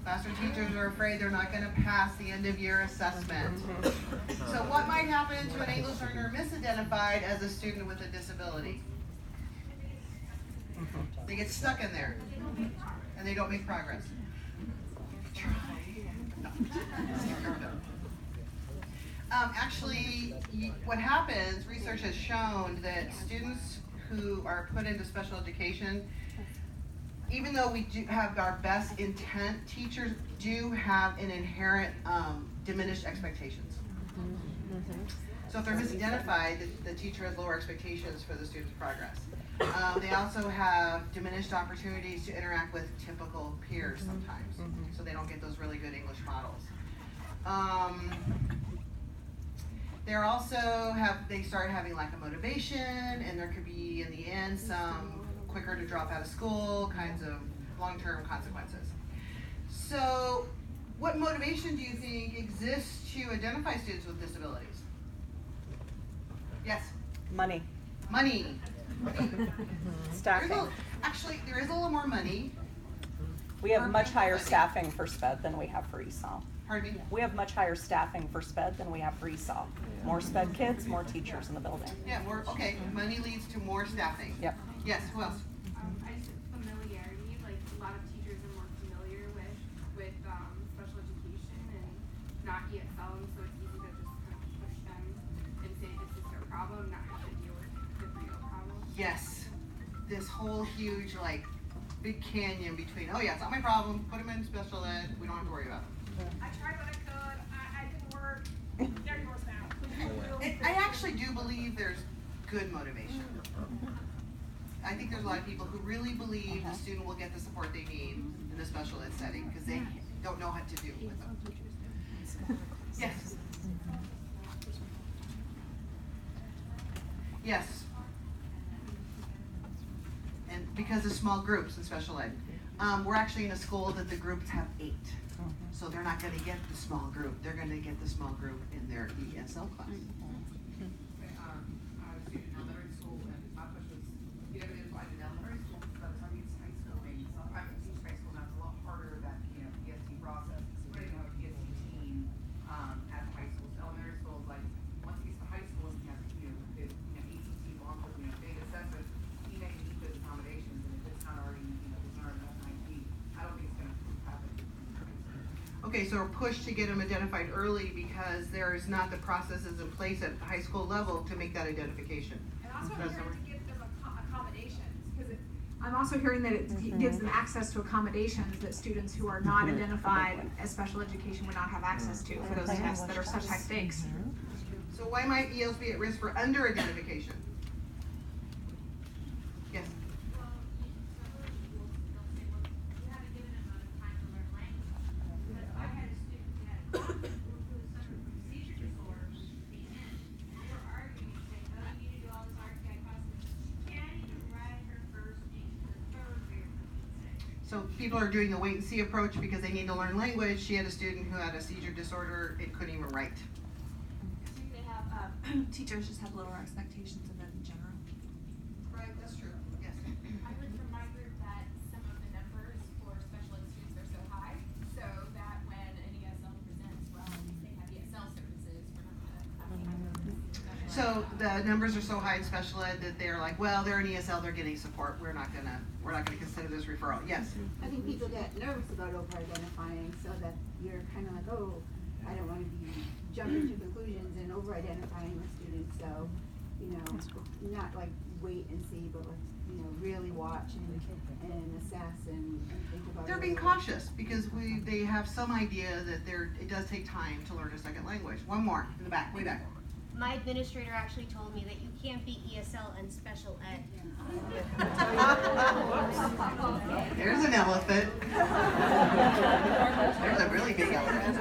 Classroom teachers are afraid they're not going to pass the end of year assessment. So what might happen to an English learner misidentified as a student with a disability? They get stuck in there and they don't make progress. Actually, what happens, research has shown that students who are put into special education, even though we do have our best intent, teachers do have an inherent diminished expectations. So if they're misidentified, the teacher has lower expectations for the student's progress. They also have diminished opportunities to interact with typical peers sometimes, so they don't get those really good English models. They start having lack of motivation, and there could be, in the end, some quicker to drop out of school kinds of long-term consequences. So what motivation do you think exists to identify students with disabilities? Yes? Money. Money. Staffing. There is a little more money. We have much higher staffing for SPED than we have for ESOL. Pardon me? We have much higher staffing for SPED than we have for ESOL. More SPED kids, more teachers in the building. Yeah, okay. Money leads to more staffing. Yep. Yes, who else? I just familiarity, like a lot of teachers are more familiar with special education and not ESL, and so it's easy to just kind of push them and say this is their problem, not have to deal with the real problem. Yes. This whole huge, big canyon between, oh yeah, it's not my problem, put them in special ed, we don't have to worry about them. I tried what I could, I didn't work, they're yours now. I actually do believe there's good motivation. I think there's a lot of people who really believe the student will get the support they need in the special ed setting because they don't know what to do with them. Yes. Yes. And because of small groups in special ed. We're actually in a school that the groups have 8. So they're not going to get the small group. They're going to get the small group in their ESL class. I was a student in elementary school, and my push was get everything applied in elementary school. By the time you get to high school, and I teach high school now, it's a lot harder that PST process. We didn't have a PST team at the high school. So elementary school is like once it gets to high school, you have 18 long big assessments. You may need those accommodations, and if it's not already it's not enough 19, I don't think it's going to happen. Okay, so we're pushed to get them identified early because there's not the processes in place at the high school level to make that identification. And also I'm hearing to give them accommodations, because I'm also hearing that it gives them access to accommodations that students who are not identified as special education would not have access to for those tests that are such high stakes. So why might ELs be at risk for under-identification? Yes? So people are doing the wait and see approach because they need to learn language. She had a student who had a seizure disorder, it couldn't even write. They have teachers just have lower expectations of them in general. Right, that's true. Yes. I heard from my group that some of the numbers for special ed students are so high, so that when an ESL presents, well, they have ESL services, we're not gonna have So the numbers are so high in special ed that they're like, well, they're an ESL, they're getting support. We're not gonna consider this referral. Yes. I think people get nervous about over-identifying, so that you're kind of like, oh, I don't want to be jumping to conclusions and over-identifying the students. So, not like wait and see, but really watch and assess and think about. They're being cautious because they have some idea that it does take time to learn a second language. One more in the back, way back. My administrator actually told me that you can't be ESL and special ed. There's an elephant. There's a really big elephant.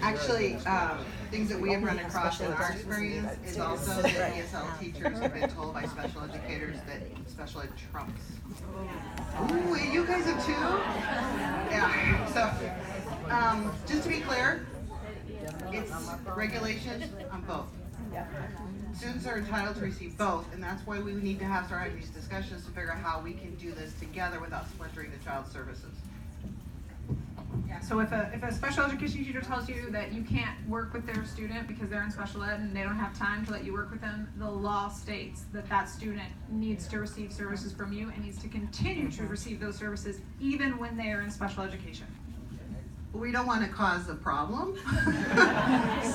Actually, things that we have run across in our experience is also that ESL teachers have been told by special educators that special ed trumps. Ooh, you guys have too? Yeah, so just to be clear, it's regulations on both. Students are entitled to receive both, and that's why we need to start having these discussions to figure out how we can do this together without splintering the child services. Yeah, so if a special education teacher tells you that you can't work with their student because they're in special ed and they don't have time to let you work with them, the law states that that student needs to receive services from you and needs to continue to receive those services even when they are in special education. We don't want to cause a problem,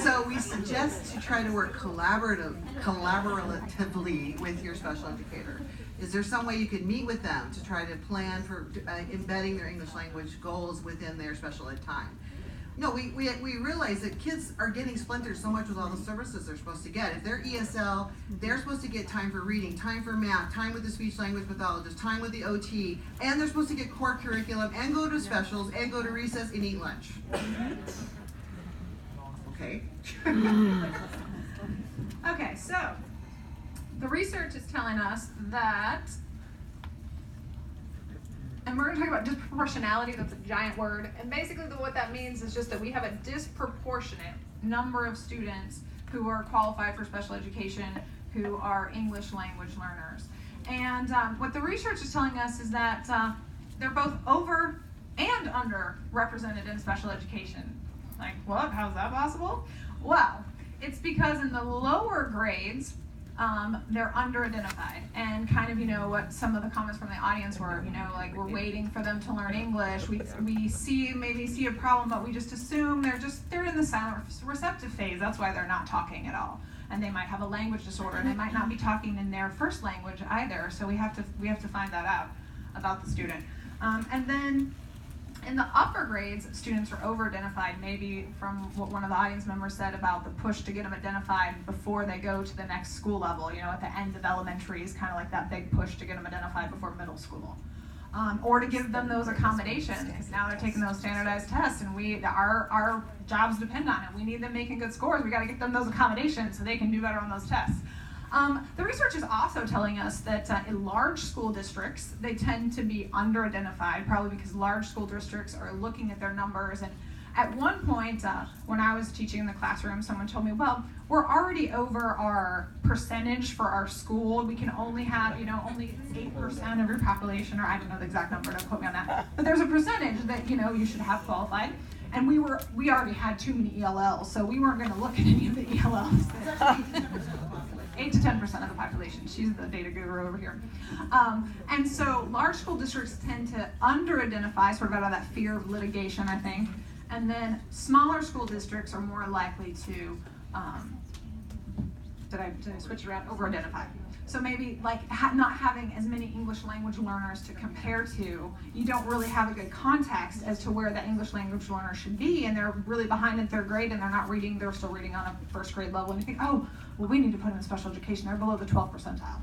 so we suggest to try to work collaboratively with your special educator. Is there some way you could meet with them to try to plan for embedding their English language goals within their special ed time? No, we realize that kids are getting splintered so much with all the services they're supposed to get. If they're ESL, they're supposed to get time for reading, time for math, time with the speech language pathologist, time with the OT, and they're supposed to get core curriculum and go to specials and go to recess and eat lunch. Okay. Okay, so the research is telling us that, and we're going to talk about disproportionality. That's a giant word, and basically what that means is just that we have a disproportionate number of students who are qualified for special education who are English language learners. And what the research is telling us is that they're both over and under represented in special education. Like, what? How's that possible? Well, it's because in the lower grades, they're under-identified, and kind of, you know, what some of the comments from the audience were, you know, like, we're waiting for them to learn English, we maybe see a problem, but we just assume they're in the silent receptive phase, that's why they're not talking at all. And they might have a language disorder, and they might not be talking in their first language either, so we have to find that out about the student. And then in the upper grades, students are over-identified, maybe from what one of the audience members said about the push to get them identified before they go to the next school level. You know, at the end of elementary is kind of like that big push to get them identified before middle school. Or to give them those accommodations, because now they're taking those standardized tests, and our jobs depend on it. We need them making good scores. We got to get them those accommodations so they can do better on those tests. The research is also telling us that in large school districts, they tend to be under-identified, probably because large school districts are looking at their numbers. And at one point, when I was teaching in the classroom, someone told me, well, we're already over our percentage for our school. We can only have, you know, only 8% of your population, or I don't know the exact number, don't quote me on that. But there's a percentage that, you know, you should have qualified. And we already had too many ELLs, so we weren't going to look at any of the ELLs. 8 to 10% of the population. She's the data guru over here. And so large school districts tend to under-identify, sort of out of that fear of litigation, I think. And then smaller school districts are more likely to, did I switch it around? Over-identify. So maybe like not having as many English language learners to compare to, you don't really have a good context as to where the English language learner should be, and they're really behind in third grade and they're not reading, they're still reading on a first grade level, and you think, oh, well, we need to put them in special education, they're below the 12th percentile.